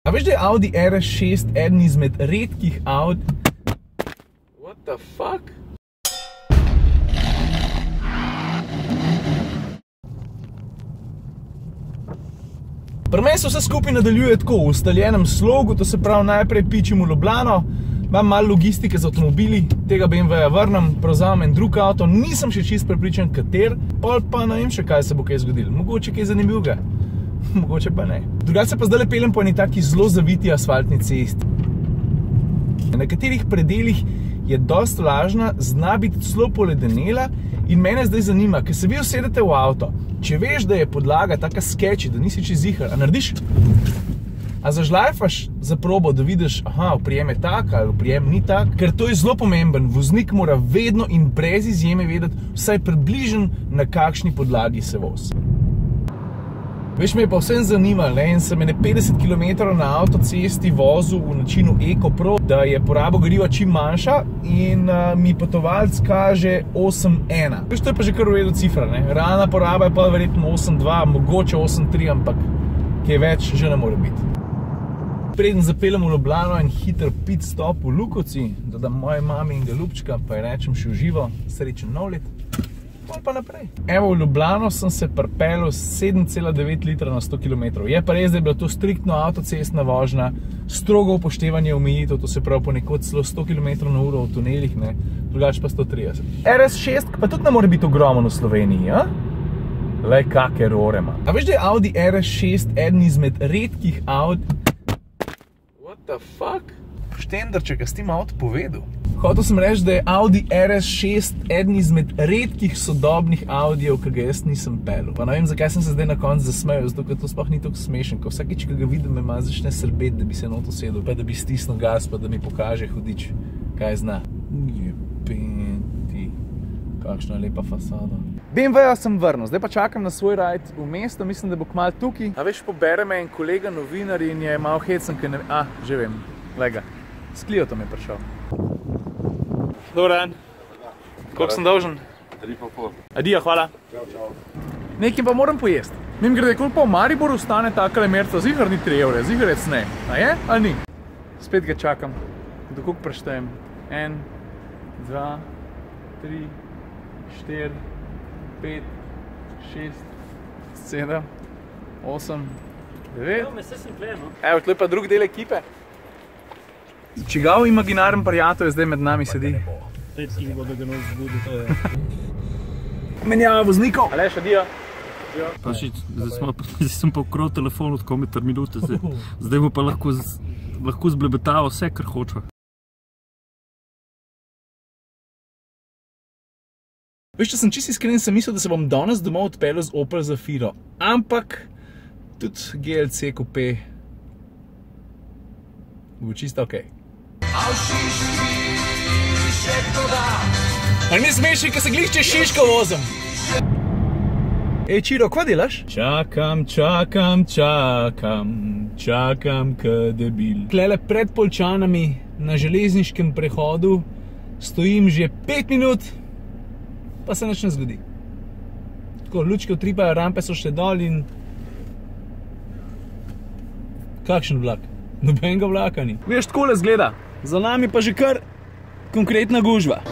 A veš, da je Audi RS6 eden izmed redkih Audi... What the fuck? Pri meni se vse skupaj nadaljuje tako, v ustaljenem slogu, to se pravi najprej pičim v Ljubljano, imam malo logistike z avtomobili, tega BMW-ja vrnem, prevzamem en drug avto, nisem še čist prepričan kater, pol pa ne vem še kaj se bo kaj zgodilo, mogoče kaj zanimivega, mogoče pa ne. Drugače pa zdaj peljem po eni taki zelo zaviti asfaltni cesti. Na nekaterih predelih je dosti vlažna, zna biti celo poledenela in mene zdaj zanima, ker se vi usedete v avto, če veš, da je podlaga taka sketchy, da nisi čez zihar, a narediš? A zažlajfaš za probo, da vidiš, aha, oprijem je tak ali oprijem ni tak? Ker to je zelo pomemben, voznik mora vedno in brez izjeme vedeti vsaj približno na kakšni podlagi se vozi. Veš, me je pa vsem zanimalo, ne, in sem ene 50 km na avtocesti vozil v načinu EcoPro, da je poraba goriva čim manjša in mi potovalc kaže 8,1. Veš, to je pa že kar v redu cifra, ne. Realna poraba je pa verjetno 8,2, mogoče 8,3, ampak kaj več že ne more biti. Preden zapeljem v Ljubljano en hiter pit stop v Lukovci, da dam moji mami in ga ljubčka, pa ji rečem še v živo, srečen nov let. Pa naprej. Evo, v Ljubljano sem se pripeljal 7,9 litra na 100 km. Je pa res, da je bila to striktno avtocestna vožnja, strogo upoštevanje omejitev, to se pravi ponekod celo 100 km/h v tunelih, ne, drugače pa 130. RS6 pa tudi ne more biti ogromen v Sloveniji, ja? Lej, kake rore ima. A veš, da je Audi RS6 eden izmed redkih Audi... What the fuck? Štenderček, a s tem avto povedal? Hotel sem reči, da je Audi RS6 eden izmed redkih sodobnih Audijev, ki ga jaz nisem pelil. Pa ne vem, zakaj sem se zdaj na koncu zasmejal, zato ker to sploh ni tako smešen, ko vsakič, ki ga vidim, me malo začne srbeti, da bi se not usedel, pa da bi stisnil gas, pa da mi pokaže hudič, kaj zna. Jepenti, kakšna lepa fasada. BMW-ja sem vrnil, zdaj pa čakam na svoj rajd v mesto, mislim, da bo kmalu tukaj. A veš, pobere me en kolega novinar in je malo hecen, ker ne... že vem, lega, s Cliotom je prišel. Dobar dan. Koliko sem dolžen? 3,5. Adijo, hvala. Čau. Nekaj pa moram pojesti. Mim grede, koliko pa v Mariboru stane takale merca, zihar ni 3 evre, ziharec ne. A je? Ali ni? Spet ga čakam. Do koliko preštejem? 1, 2, 3, 4, 5, 6, 7, 8, 9. Evo me, vse sem tle, no. Evo, tle pa drug del ekipe. Čigav imaginaren prijatelj zdaj med nami sedi? Pet tiho, da ga ne vzbudi, to je. Menjava voznikov. Aleš, adijo. Paši, zdaj sem pa ukral telefon od kometer minute, zdaj bo pa lahko zblebetava vse, kar hoče. Veš, če sem čisto iskren, sem mislil, da se bom danes domov odpeljal z Opel Zafiro, ampak tudi GLC Coupé bo čisto okej. A ni smešni, ko se glišče Šiško vozim? Ej, Čiro, kva delaš? Čakam, k debil. Tlele pred Poljčanami na železniškem prehodu stojim že 5 minut, pa se nič ne zgodi. Tako, lučke utripajo, rampe so še dol in... Kakšen vlak? Nobenega vlaka ni. Veš, takole zgleda. Za nami pa že kar konkretna gužva.